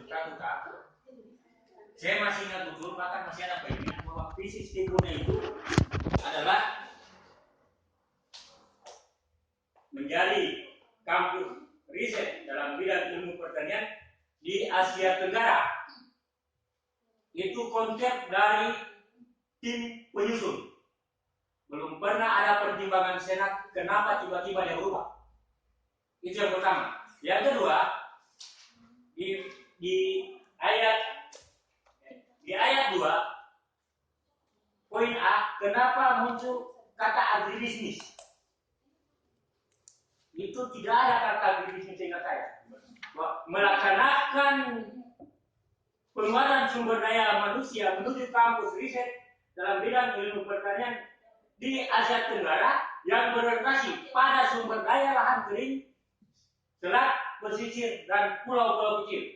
statuta, saya masih ingat betul, bahkan masih ada bayangan bahwa visi Stibune itu adalah menjadi kampus riset dalam bidang ilmu pertanian di Asia Tenggara. Itu konsep dari tim penyusun. Belum pernah ada pertimbangan Senat kenapa tiba-tiba dia berubah. Itu yang pertama. Yang kedua, di ayat 2 poin A, kenapa muncul kata agribisnis? Itu tidak ada kata agribisnis seingat saya. Melaksanakan penguatan sumber daya manusia menuju kampus riset dalam bidang ilmu pertanian di Asia Tenggara yang berorientasi pada sumber daya lahan kering, selat, pesisir, dan pulau-pulau kecil.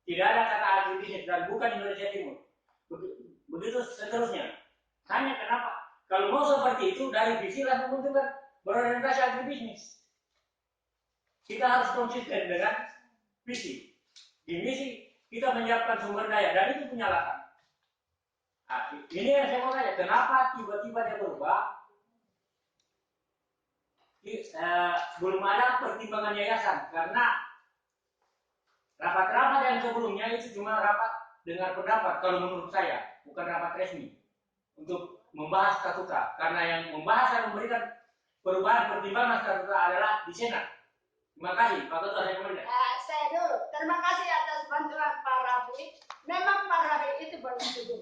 Tidak ada kata agribisnis dan bukan Indonesia Timur. Begitu seterusnya. Hanya kenapa? Kalau mau seperti itu dari visi langsung menunjukkan berorientasi agribisnis. Kita harus konsisten dengan visi. Di misi kita menyiapkan sumber daya dan itu punya lahan. Nah, ini yang saya mau tanya, kenapa tiba-tiba dia berubah? Belum ada pertimbangan yayasan karena rapat-rapat yang sebelumnya itu cuma rapat dengar pendapat kalau menurut saya, bukan rapat resmi untuk membahas statuta, karena yang membahas dan memberikan perubahan pertimbangan statuta adalah di Senat. Terima kasih, Pak Ketua, saya kembali. Saya dulu, terima kasih atas bantuan Pak Rafi. Memang Pak Rafi itu belum setuju,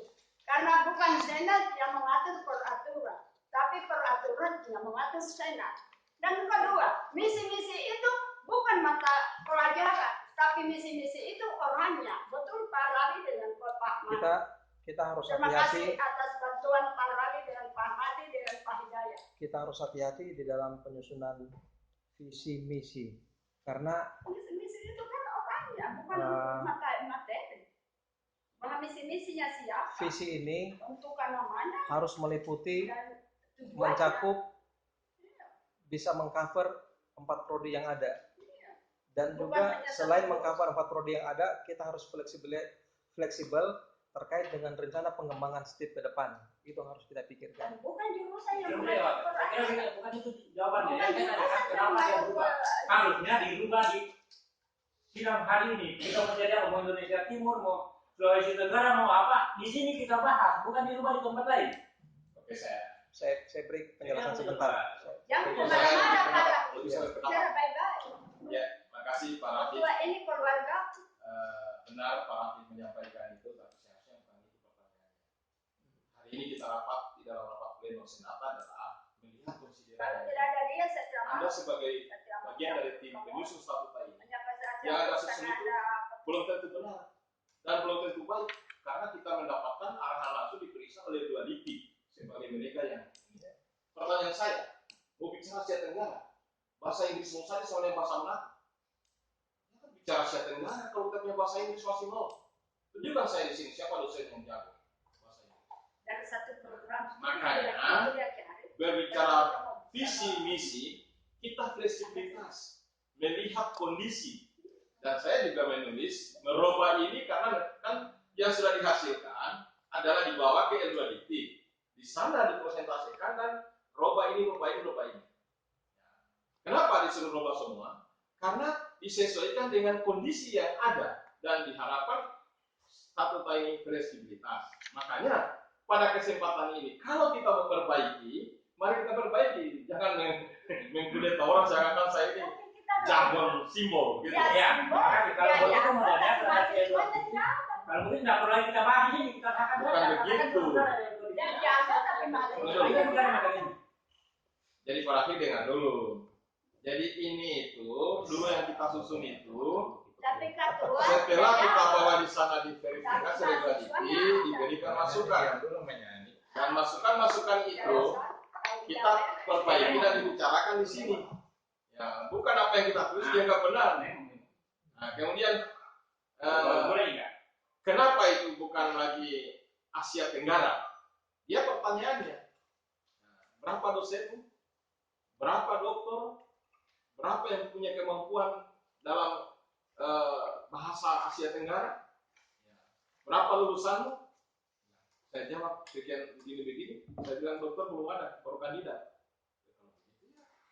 karena bukan Senat yang mengatur peraturan, tapi peraturan yang mengatur Senat. Dan kedua, misi-misi itu bukan mata pelajaran, tapi misi-misi itu orangnya. Betul Pak Rafi dengan Pak Madi. Kita harus terima hati-hati. kasih atas bantuan Pak Rafi dengan Pak Madi dengan Pak Hidayat. Kita harus hati-hati di dalam penyusunan visi misi, karena misi itu kan orangnya, bukan materi. Bahwa misi-misinya siapa? Visi ini tentukan namanya, harus meliputi, mencakup, bisa mengcover 4 prodi yang ada. Dan juga selain mengcover 4 prodi yang ada, kita harus fleksibel terkait dengan rencana pengembangan STIP ke depan. Itu harus kita pikirkan. Bukan jurusan yang bukan itu jawabannya. Yang saya tanyakan kenapa dia berubah. Harusnya dirubah di sidang hari ini. Kita mau jadi apa? Mau Indonesia Timur, mau Sulawesi Tenggara, mau apa? Di sini kita bahas, bukan dirubah di tempat lain. Oke, saya beri penjelasan sebentar. Yang kemana-mana Pak, bicara baik-baik. Ya, makasih Pak Rafi. Ini keluarga. Benar Pak Rafi menyampaikan itu, tapi seharusnya bukan itu pertanyaannya. Hari ini kita rapat di dalam rapat pleno Senat adalah melihat konsiderasi. Kalau tidak ada dia, saya Anda sebagai bagian dari tim penyusun statuta ini, yang Anda susun itu belum tentu benar dan belum tentu baik, karena kita mendapatkan arahan langsung diperiksa oleh 2 LIPI sebagai mereka yang ini. Pertanyaan saya, mau bicara Asia Tenggara, bahasa Inggris mau saja soalnya bahasa Melayu. Bicara Asia Tenggara, kalau kita punya bahasa Inggris masih mau. Tunjukkan saya di sini siapa dosen yang jago bahasa Inggris. Dari satu program. Makanya berbicara visi misi, kita fleksibilitas, melihat kondisi. Dan saya juga menulis merubah ini karena kan yang sudah dihasilkan adalah dibawa ke L2DT. Di sana dipresentasikan dan robah ini. Kenapa disuruh robah semua? Karena disesuaikan dengan kondisi yang ada dan diharapkan statuta ini fleksibilitas. Makanya pada kesempatan ini kalau kita memperbaiki, mari kita perbaiki. Jangan menggunakan orang seakan-akan saya ini jargon simbol gitu ya. Kalau begitu modalnya kalau mungkin tidak perlu kita bahas ini, kita akan bukan begitu. Jadi Pak Rafi dengar dulu. Jadi ini itu dulu yang kita susun itu. Setelah kita bawa di sana diverifikasi regulasi, diberikan masukan. Dan masukan-masukan itu kita perbaiki dan dibicarakan di sini. Ya, bukan apa yang kita tulis dia nggak benar. Nah, kemudian kenapa itu bukan lagi Asia Tenggara? Dia pertanyaannya, berapa dosen, berapa dokter, berapa yang punya kemampuan dalam bahasa bahasa Asia Tenggara. Berapa lulusanmu? Saya jawab sekian begini. Saya bilang dokter belum ada, baru kandidat.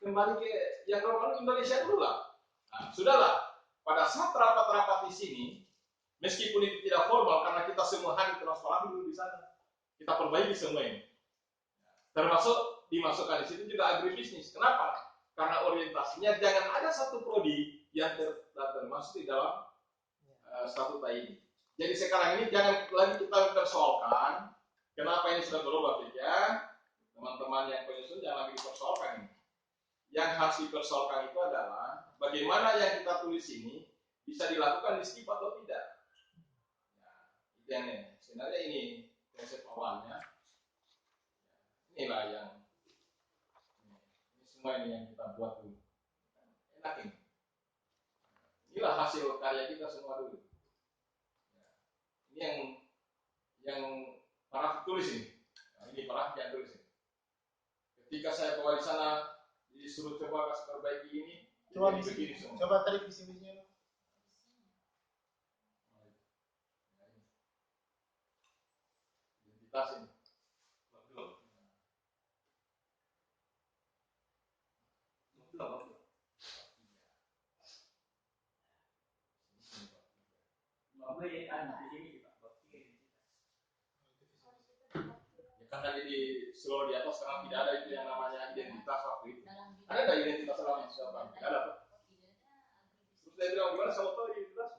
Kembali ke yang normal Indonesia dulu lah. Nah, sudahlah. Pada saat rapat-rapat di sini, meskipun itu tidak formal karena kita semua hari transparan dulu di sana, kita perbaiki semua ini. Termasuk dimasukkan di situ juga agribisnis. Kenapa? Karena orientasinya jangan ada satu prodi yang termasuk di dalam statuta ini. Jadi sekarang ini jangan lagi kita mempersoalkan kenapa ini sudah berubah pikir. Teman-teman yang penyusun jangan lagi dipersoalkan ini. Yang harus dipersoalkan itu adalah bagaimana yang kita tulis ini bisa dilakukan di skip atau tidak. Nah, itu yang ini. Sebenarnya ini konsep awalnya. Inilah yang ini semua ini yang kita buat dulu. Enak ini. Inilah hasil karya kita semua dulu. Ini yang para tulis ini. Nah, ini para yang tulis ini. Ketika saya bawa di sana disuruh coba kasih perbaiki ini, coba begini semua. Coba tarik visi-misinya. Identitas ini. Kan tadi di scroll di atas sekarang tidak ada itu yang namanya identitas waktu itu. Ada nggak identitas selama siapa? Tidak ada. Terus saya bilang gimana sama tahu identitas?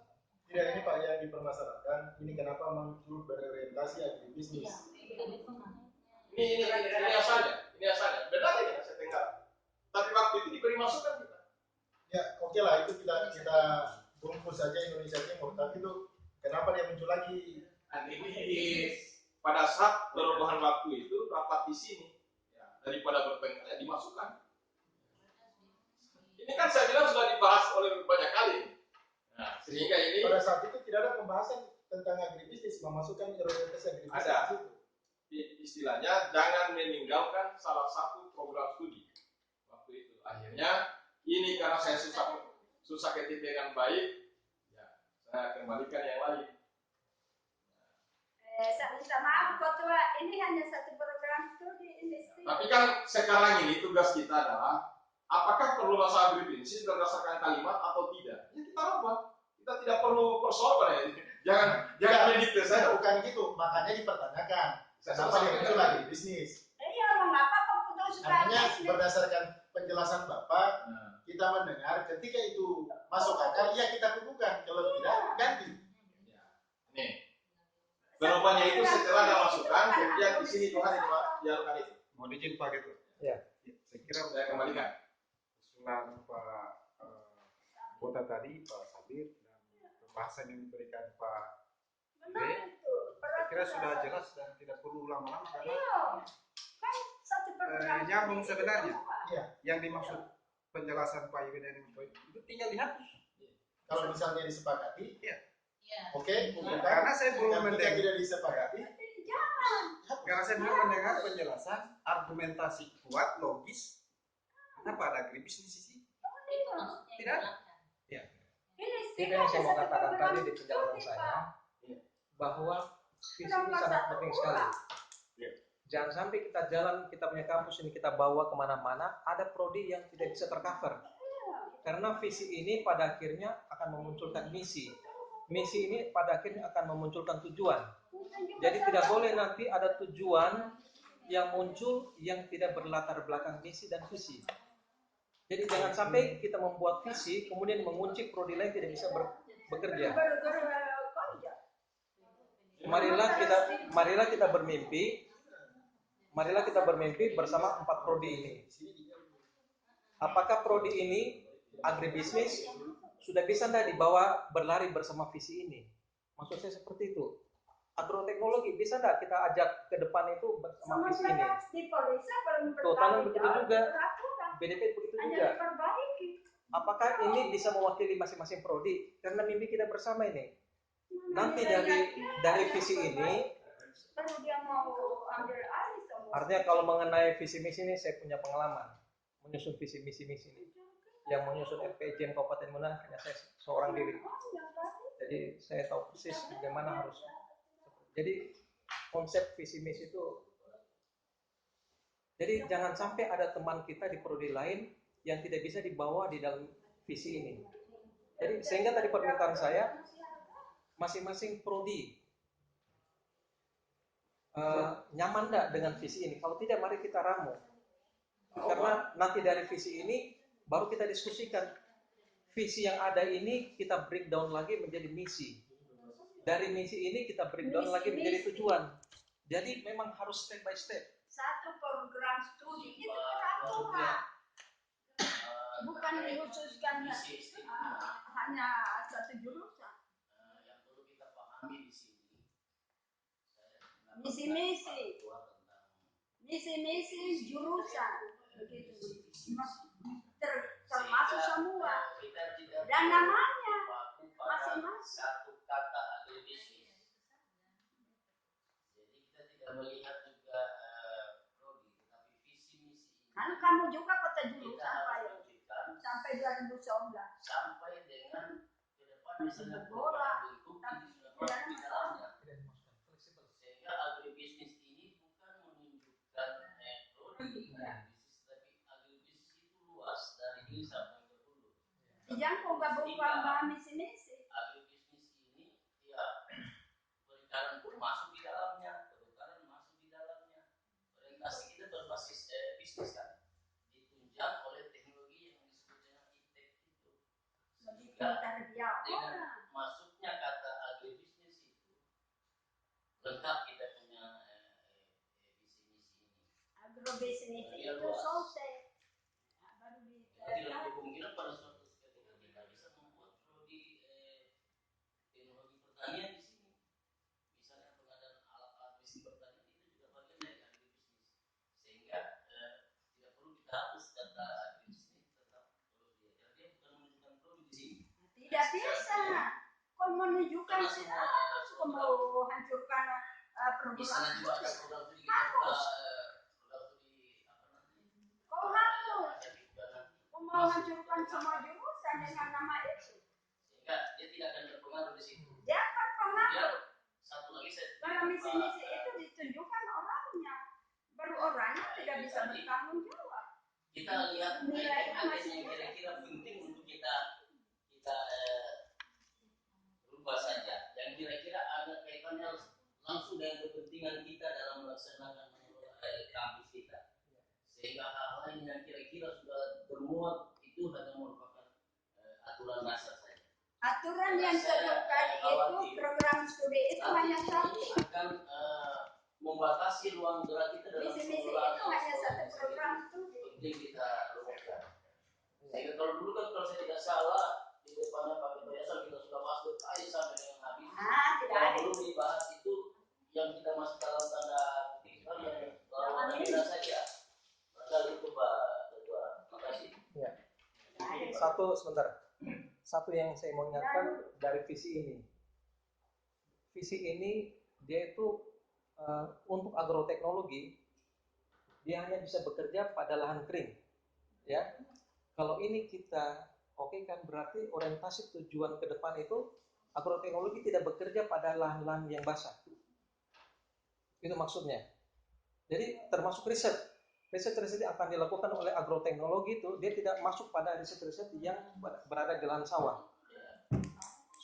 Tidak, ini Pak yang dipermasalahkan. Ini kenapa muncul berorientasi agribisnis? Ini asalnya. Benar ini Asia Tenggara. Tapi waktu itu diberi masukan kita. Ya, oke lah, itu kita bungkus saja Indonesia Timur. Tapi itu kenapa dia muncul lagi? Agribisnis. Pada saat perubahan waktu itu rapat di sini, ya, daripada bertengkar ya dimasukkan. Ini kan saya bilang sudah dibahas oleh banyak kali. Nah, sehingga ini Pada saat itu tidak ada pembahasan tentang agribisnis, memasukkan orientasi agribisnis. ada. Istilahnya jangan meninggalkan salah satu program studi waktu itu. Akhirnya ini karena saya susah ketik dengan baik, ya, saya kembalikan yang lain. Saya minta maaf Ketua, ini hanya satu program studi industri. Tapi kan sekarang ini tugas kita adalah apakah perlu masa agribisnis berdasarkan kalimat atau tidak? Ya kita ubah. Kita tidak perlu persoalan ya. Jangan mendikte saya. Bukan gitu, makanya dipertanyakan. Kenapa dia muncul agribisnis? Iya, mengapa keputusan Artinya berdasarkan penjelasan Bapak, kita mendengar ketika itu masuk akal, ya kita bukukan. Kalau tidak, ganti. Ya. Nih. Berubahnya itu setelah ada masukan, kemudian di sini Tuhan dialogkan itu. Mohon izin Pak Ketua. Ya. Saya kira Saya kembalikan. usulan Pak Kota tadi, Pak Sabir, dan pembahasan yang diberikan Pak Benar itu. saya kira sudah jelas dan tidak perlu lama-lama karena Iya. Kan satu program. nyambung sebenarnya. Iya. Yang dimaksud penjelasan Pak Iben itu tinggal dihapus. Kalau misalnya disepakati, Iya. oke, bukan. Karena saya belum Yang mendengar. tidak disepakati, Jangan. Karena saya belum mendengar penjelasan argumentasi kuat logis kenapa ada agribisnis di sini. Tidak ada. Itu yang saya mau katakan tadi di penjelasan saya, bahwa visi ini sangat penting sekali. Jangan sampai kita jalan, kita punya kampus ini kita bawa kemana-mana, ada prodi yang tidak bisa tercover. Karena visi ini pada akhirnya akan memunculkan misi. Misi ini pada akhirnya akan memunculkan tujuan. Jadi tidak boleh nanti ada tujuan yang muncul yang tidak berlatar belakang misi dan visi. Jadi jangan sampai kita membuat visi, kemudian mengunci prodi lain tidak bisa bekerja. Marilah kita bermimpi bersama 4 prodi ini. Apakah prodi ini agribisnis sudah bisa tidak dibawa berlari bersama visi ini? Maksud saya seperti itu. Agroteknologi bisa tidak kita ajak ke depan itu bersama visi ini? Kehutanan begitu juga, BDP begitu juga. Apakah ini bisa mewakili masing-masing prodi? Karena mimpi kita bersama ini. Nanti dari visi ini, artinya kalau mengenai visi misi ini saya punya pengalaman menyusun visi misi ini. Yang menyusun RPJM Kabupaten Muara hanya saya seorang diri. Jadi Jadi saya tahu persis bagaimana harus. Jadi konsep visi misi itu. Jadi jangan sampai ada teman kita di prodi lain yang tidak bisa dibawa di dalam visi ini. Jadi sehingga tadi permintaan saya masing-masing prodi nyaman enggak dengan visi ini? Kalau tidak, mari kita ramu. Karena nanti dari visi ini baru kita diskusikan. Visi yang ada ini kita breakdown lagi menjadi misi. Dari misi ini kita breakdown lagi menjadi tujuan. Jadi memang harus step by step. Satu program studi itu peraturan, bukan dikhususkan hanya satu jurusan. Yang perlu kita pahami di sini, misi jurusan begitu, termasuk semua dan namanya masing-masing. Satu kata agribisnis. Jadi kita tidak melihat juga prodi, tetapi visi misi ini. Kan kamu juga kota jurusan Kita harus wujudkan sampai 2019. sampai dengan ke depan misalnya Bola, bentuk ini sudah masuk di dalamnya. Sehingga agribisnis ini bukan menunjukkan prodi agribisnis, tapi agribisnis itu luas dari hilir sampai ke hulu. Jangan gabung misi-misi. Agribisnis ini ya perikanan pun masuk di dalamnya, perhutanan masuk di dalamnya. Orientasi kita berbasis bisnis kan, ditunjang oleh teknologi yang disebut dengan iptek itu. Sehingga dengan masuknya kata agribisnis itu lengkap kita punya visi misi ini. Agrobisnis itu selesai. Jadi tidak ada kemungkinan pada suatu ketika kita bisa membuat prodi teknologi pertanian di sini. Misalnya pengadaan alat-alat mesin pertanian itu juga bagian dari agribisnis. Sehingga tidak perlu kita hapus kata agribisnis, tetap terus dia. Karena dia bukan menunjukkan prodi di sini. Tidak bisa. Kau menunjukkan kau mau hancurkan Bisa program juga ada program studi kita harus. program studi apa nanti? Kau harus. Jadi juga nanti. Kau mau hancurkan semua jurusan dengan nama itu. Sehingga dia tidak akan berpengaruh di situ. Dia akan Kemudian pengaruh. satu lagi saya Karena misi-misi itu ditunjukkan orangnya. Baru orangnya tidak bisa bertanggung jawab. kita lihat item-item yang kira-kira penting untuk kita rubah saja, yang kira-kira ada kaitannya langsung dengan kepentingan kita dalam melaksanakan kampus kita, sehingga hal-hal yang kira-kira sudah termuat itu hanya merupakan aturan dasar saja. Aturan yang terbuka itu program studi itu hanya satu. Ini akan membatasi ruang gerak kita dalam Misi-misi itu hanya satu program studi. penting kita rumuskan. Sehingga kalau dulu kan kalau saya tidak salah di depannya Pak Ketua Yayasan kita sudah masuk sampai dengan habis. Tidak Yang ada. belum dibahas itu yang kita masuk dalam tanda kutip yang lalu kita saja. Padahal itu Pak Ketua. Terima kasih. Ya. Satu yang saya mau ingatkan dari visi ini. Visi ini dia itu untuk agroteknologi dia hanya bisa bekerja pada lahan kering. Ya. Kalau ini kita kan berarti orientasi tujuan ke depan itu agroteknologi tidak bekerja pada lahan-lahan yang basah. Itu maksudnya. Jadi termasuk riset yang akan dilakukan oleh agroteknologi itu dia tidak masuk pada riset-riset yang berada di lahan sawah.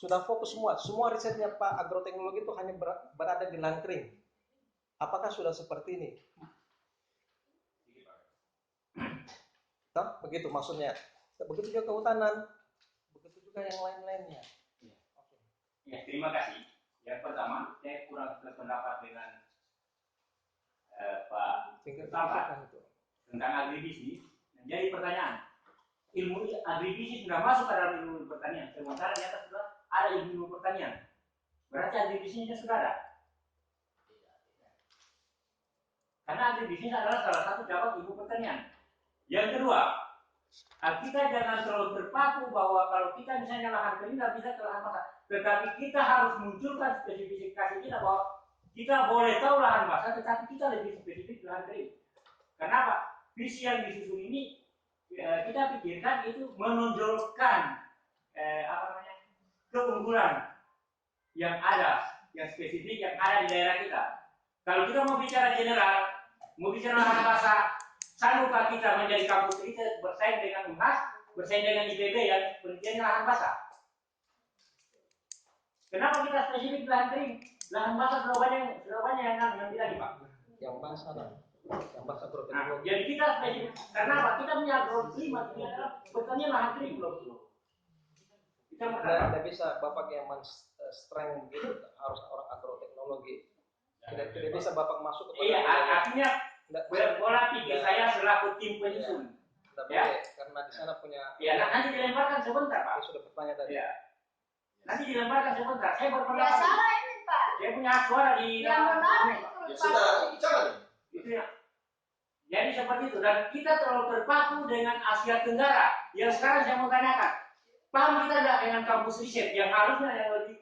Sudah fokus semua risetnya Pak agroteknologi itu hanya berada di lahan kering. Apakah sudah seperti ini? Nah, begitu maksudnya. Begitu juga kehutanan, begitu juga yang lain-lainnya. Ya, terima kasih. Yang pertama, saya kurang sependapat dengan Pak Tapa tentang agribisnis. Jadi pertanyaan, ilmu agribisnis sudah masuk ke dalam ilmu pertanian, sementara di atas sudah ada ilmu pertanian. Berarti agribisnisnya sudah ada. Karena agribisnis adalah salah satu cabang ilmu pertanian. Yang kedua, kita jangan terlalu terpaku bahwa kalau kita misalnya lahan kering nggak bisa ke lahan basah. Tetapi kita harus munculkan spesifikasi kita bahwa kita boleh tahu lahan basah, tetapi kita lebih spesifik lahan kering. Kenapa? Visi yang disusun ini kita pikirkan itu menonjolkan keunggulan yang ada, yang spesifik yang ada di daerah kita. Kalau kita mau bicara general, mau bicara lahan basah, sanggupkah kita menjadi kampus riset bersaing dengan UNHAS, bersaing dengan IPB yang penelitiannya lahan basah? Kenapa kita spesifik lahan kering? Lahan basah sudah banyak yang bilang Pak. Yang basah lah, yang basah Nah, agroteknologi. jadi kita spesifik. Karena apa? Kita punya agroklimat, ini adalah betulnya lahan kering belum. Kita Tidak bisa Bapak yang strength begitu harus orang agroteknologi. Tidak bisa Bapak masuk kepada iya, artinya pola pikir saya selaku tim penyusun. Ya, karena di sana punya. Ya, nanti dilemparkan sebentar Pak. Saya sudah bertanya tadi. Ya. Nanti dilemparkan sebentar. Saya Ya berpendapat. salah ini Pak. Saya punya hak suara di Yang benar itu Ya Pak. sudah bicara nih. itu ya. Jadi seperti itu, dan kita terlalu terpaku dengan Asia Tenggara. Yang sekarang saya mau tanyakan, paham kita tidak dengan kampus riset yang harusnya yang lebih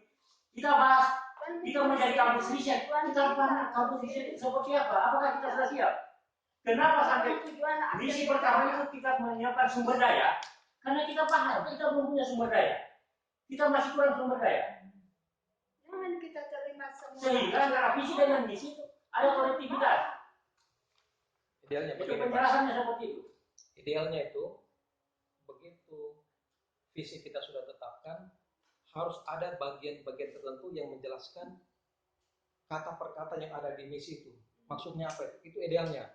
kita bahas? Kita menjadi kampus riset, kita paham kampus riset itu seperti apa? Apakah kita sudah siap? Kenapa sampai misi pertama itu kita menyiapkan sumber daya? Karena kita paham kita belum punya sumber daya, kita masih kurang sumber daya. Jangan kita terima semua. Sehingga antara visi dengan misi itu ada konektivitas. Idealnya Itu begini, Pak. penjelasannya seperti itu. Idealnya itu begitu visi kita sudah tetapkan, harus ada bagian-bagian tertentu yang menjelaskan kata per kata yang ada di misi itu. Maksudnya apa? Itu idealnya.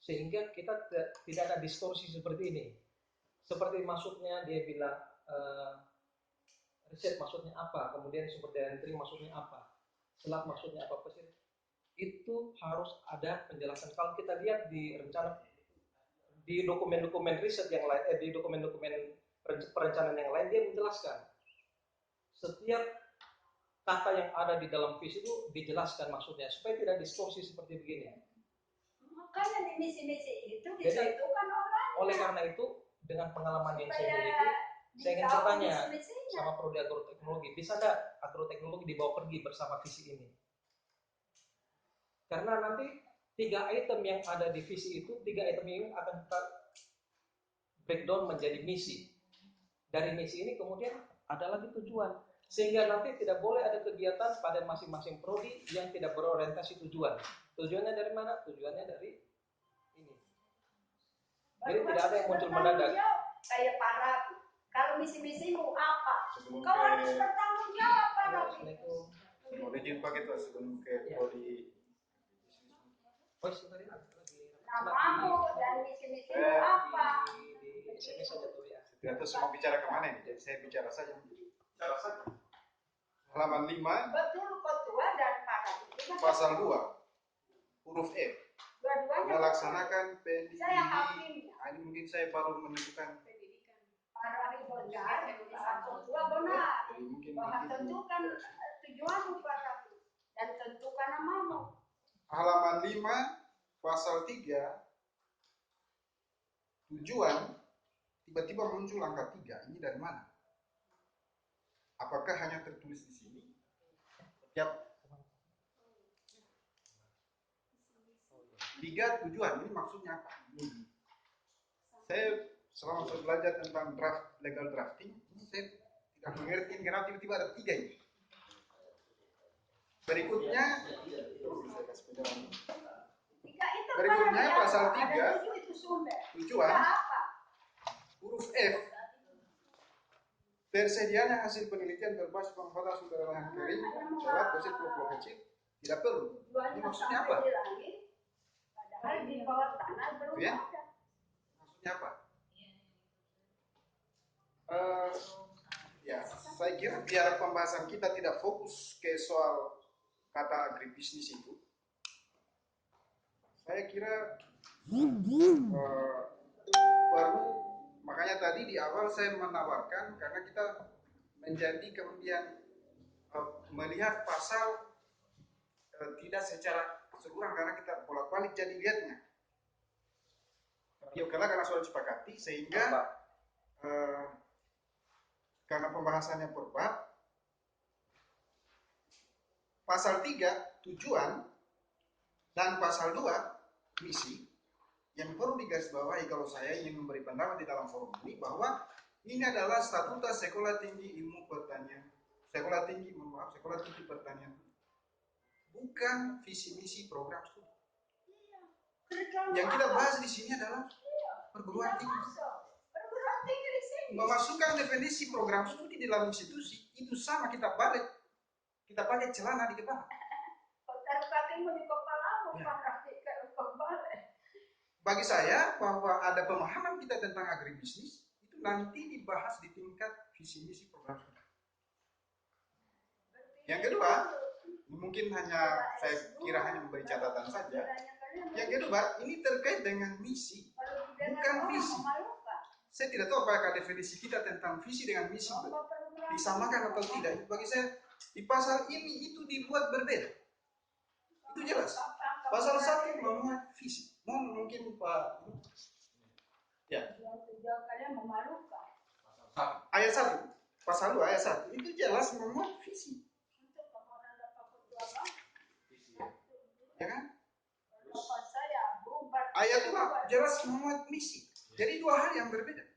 Sehingga kita tidak ada distorsi seperti ini. Seperti maksudnya dia bilang riset maksudnya apa, kemudian sumber daya negeri maksudnya apa, selat maksudnya apa, pesir. Itu harus ada penjelasan. Kalau kita lihat di rencana, di dokumen-dokumen riset yang lain, di dokumen-dokumen perencanaan yang lain, dia menjelaskan setiap kata yang ada di dalam visi itu dijelaskan maksudnya supaya tidak distorsi seperti begini. Makanya di misi-misi itu Jadi, ditentukan orang. Oleh karena itu, dengan pengalaman yang saya Supaya miliki, saya ingin ditahu bertanya misi-misinya. sama prodi agroteknologi, bisa nggak agroteknologi dibawa pergi bersama visi ini? Karena nanti 3 item yang ada di visi itu, 3 item ini akan kita breakdown menjadi misi. Dari misi ini kemudian ada lagi tujuan. Sehingga nanti tidak boleh ada kegiatan pada masing-masing prodi yang tidak berorientasi tujuan. Tujuannya dari mana? Tujuannya dari ini. Jadi tidak ada yang muncul mendadak. Kayak para kalau misi-misimu apa? Sebelum Kau harus ke bertanggung jawab para. Assalamualaikum. boleh izin Pak kita sebelum ke prodi Oh, sebentar lagi. Namamu dan misi-misimu apa? Di SMS saja tuh ya. Tidak tahu semua bicara kemana ini, jadi saya bicara saja. Bicara saja. Halaman 5, Betul ketua dan para itu. pasal 2, huruf F. Dua-duanya Melaksanakan saya pendidikan. hakim. Ini mungkin saya baru menemukan. Para benar, ketua benar. Jadi mungkin Bahwa begitu. tentukan tujuanmu para dan tentukan namamu. Halaman 5, pasal 3, tujuan, tiba-tiba muncul angka 3. Ini dari mana? Apakah hanya tertulis di sini? Setiap 3 tujuan, ini maksudnya apa? Saya selama saya belajar tentang legal drafting, saya tidak mengerti kenapa tiba-tiba ada 3 ini. Berikutnya, berikutnya pasal 3, tujuan, huruf F, persediaan hasil penelitian berbasis pemanfaatan sumber lahan kering, selat, bersih, pulau kecil, tidak perlu. Ini maksudnya apa? Padahal di bawah tanah belum Ya? ada. Maksudnya apa? Ya, saya kira biar pembahasan kita tidak fokus ke soal kata agribisnis itu, saya kira perlu, makanya tadi di awal saya menawarkan karena kita menjadi kemudian melihat pasal tidak secara keseluruhan karena kita bolak-balik jadi lihatnya. Yuk, karena sudah disepakati sehingga karena pembahasannya per bab, pasal 3 tujuan dan pasal 2 misi yang perlu digarisbawahi kalau saya ingin memberi pendapat di dalam forum ini bahwa ini adalah statuta Sekolah Tinggi Ilmu Pertanian sekolah tinggi, mohon maaf, sekolah tinggi pertanian bukan visi misi program studi. Yang kita bahas di sini adalah perguruan tinggi. Perguruan tinggi di sini. Memasukkan definisi program studi di dalam institusi itu sama kita balik, kita pakai celana di kepala. Taruh kakimu di kepalamu, Ya. praktikan kembali. Bagi saya bahwa ada pemahaman kita tentang agribisnis itu nanti dibahas di tingkat visi misi program studi. Yang kedua, mungkin hanya saya kira hanya memberi catatan saja. Yang kedua, ini terkait dengan misi, bukan visi. Saya tidak tahu apakah definisi kita tentang visi dengan misi disamakan atau tidak. Bagi saya, di pasal ini itu dibuat berbeda. Itu jelas. Pasal 1 memuat visi. Mungkin Pak. Ya. Ayat 1. Pasal 2 ayat 1. Itu jelas memuat visi. Ya kan? Ayat 2 jelas memuat misi. Jadi dua hal yang berbeda.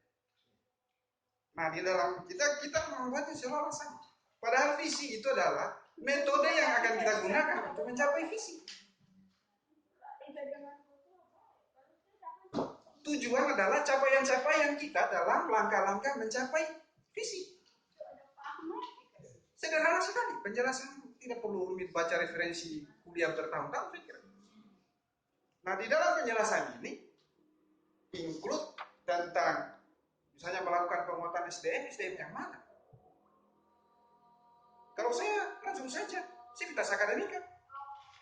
Nah, di dalam kita membuatnya seolah-olah sama. Padahal visi itu adalah metode yang akan kita gunakan untuk mencapai visi. Tujuan adalah capaian-capaian kita dalam langkah-langkah mencapai visi. Sederhana sekali, penjelasan tidak perlu rumit baca referensi kuliah bertahun-tahun, saya kira. Nah, di dalam penjelasan ini include tentang misalnya melakukan penguatan SDM yang mana? Kalau saya langsung saja, sivitas akademika.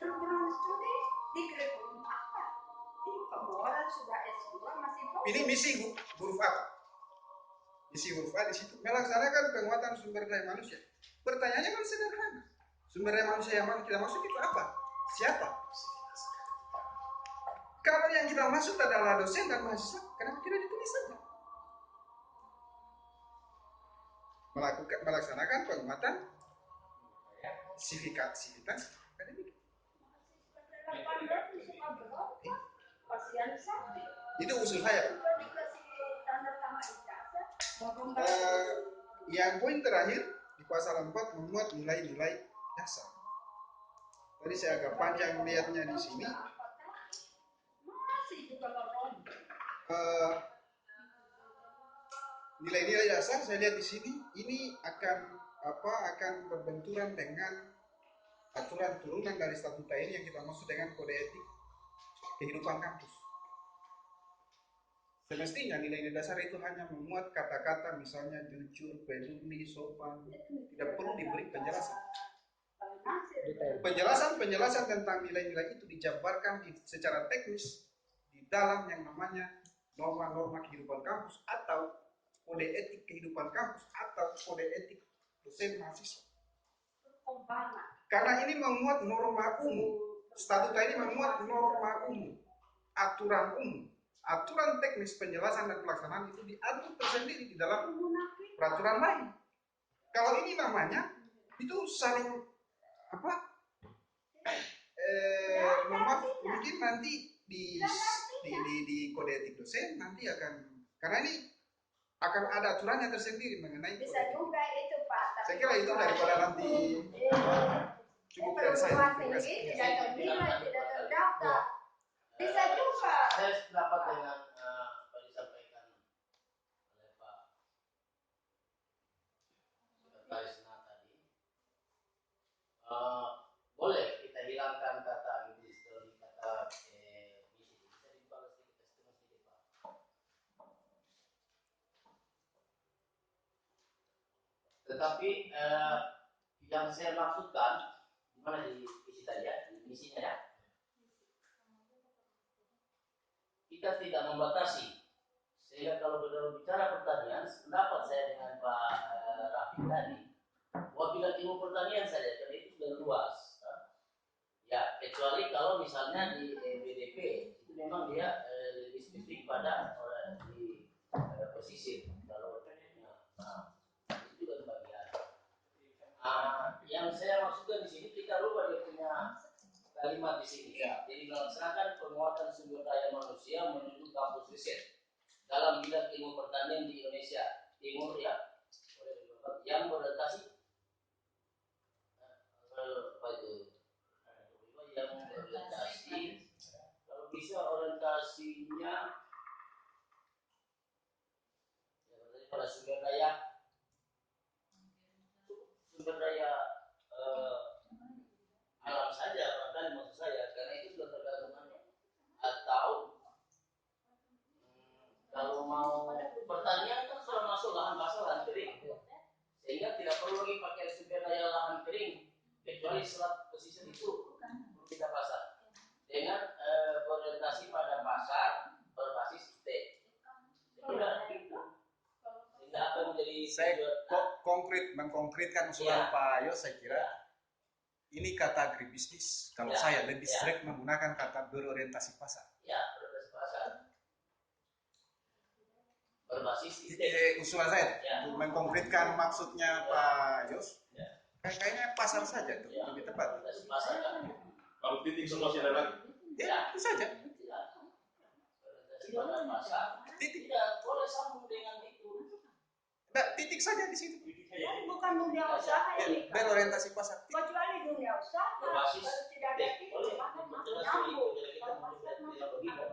Program studi di kurikulum apa? Ini orang sudah S2 masih fokus. Ini misi huruf A. Misi huruf A di situ melaksanakan penguatan sumber daya manusia. Pertanyaannya kan sederhana. Sumber daya manusia yang kita maksud itu apa? Siapa? Kalau yang kita maksud adalah dosen dan mahasiswa, kenapa tidak ditulis saja? Melaksanakan penguatan sivitas akademik. Itu usul saya. Yang poin terakhir di pasal 4 memuat nilai-nilai dasar. Tadi saya agak panjang melihatnya di sini. Nilai-nilai dasar saya lihat di sini ini akan berbenturan dengan aturan turunan dari statuta ini yang kita maksud dengan kode etik kehidupan kampus. Semestinya nilai-nilai dasar itu hanya memuat kata-kata misalnya jujur, peduli, sopan, tidak perlu diberi penjelasan. Penjelasan tentang nilai-nilai itu dijabarkan secara teknis di dalam yang namanya norma-norma kehidupan kampus atau kode etik kehidupan kampus atau kode etik dosen mahasiswa. Karena ini memuat norma umum, statuta ini memuat norma umum, aturan teknis penjelasan dan pelaksanaan itu diatur tersendiri di dalam peraturan lain. Kalau ini namanya itu saling mungkin nanti di kode etik dosen nanti akan, karena ini akan ada aturannya tersendiri mengenai kode etik. Juga itu Pak. Saya kira itu daripada nanti cukup dari saya. Terima kasih. Tidak ternilai, tidak terdaftar. Bisa juga. Saya sependapat dengan apa disampaikan oleh Pak Sekretaris Senat tadi. Boleh kita hilangkan kata industri, kata misi. Bisa dibuka sedikit Pak. Tetapi yang saya maksudkan di mana di misi tadi ya, di misinya ya. Kita tidak membatasi, sehingga kalau bicara pertanian, pendapat saya dengan Pak Rafi tadi, apabila ilmu pertanian saja, karena itu sudah luas. Ya, kecuali kalau misalnya di BDP itu memang dia lebih spesifik pada di pesisir. Kalau itu juga bagian. Yang saya maksudkan di sini kita rubah dia punya kalimat di sini. Ya. Jadi melaksanakan penguatan sumber daya manusia menuju kampus riset dalam bidang ilmu pertanian di Indonesia Timur ya, yang berorientasi kecuali selat pesisir itu perlu kita pasang dengan berorientasi pada pasar berbasis IT. Saya kira sehingga apa menjadi Saya mengkonkretkan usulan Pak Yos, saya kira ini kata agribisnis. Kalau saya lebih sering menggunakan kata berorientasi pasar. Ya, berbasis pasar. Berbasis IT. Usulan saya untuk mengkonkretkan maksudnya Pak Yos, kayaknya pasar saja tuh lebih tepat. Berbasis pasar kan? Kalau titik semua tidak lagi. Ya, itu saja. Berorientasi pada pasar. Titik. Tidak boleh sambung dengan itu. Nah, titik saja di situ. Jadi bukan dunia usaha ini. Berorientasi pasar. Kecuali dunia usaha, Berbasis kalau tidak ada IT. itu, Boleh. maka Betul nyambung. sekali. Kalau pasar masuk, maka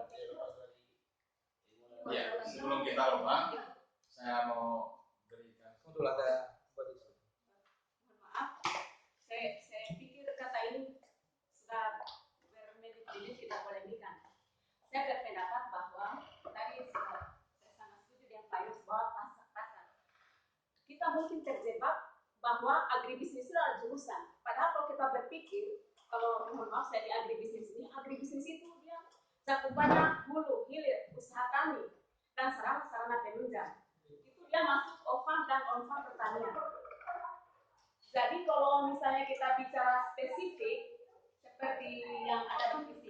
Ya, sebelum kita lupa, saya mau berikan. Dulu ada buat itu. Maaf, saya pikir kata ini sudah bermedit-medit tidak polemikan. Saya berpendapat bahwa tadi saya sangat setuju dengan Pak Yus bahwa pasar. Kita mungkin terjebak bahwa agribisnis itu adalah jurusan. Padahal kalau kita berpikir, kalau mohon maaf saya di agribisnis itu dia cakupannya hulu, hilir, usaha tani, dan sarana penunjang. Itu dia masuk off-farm dan on-farm pertanian. Jadi kalau misalnya kita bicara spesifik seperti yang ada di visi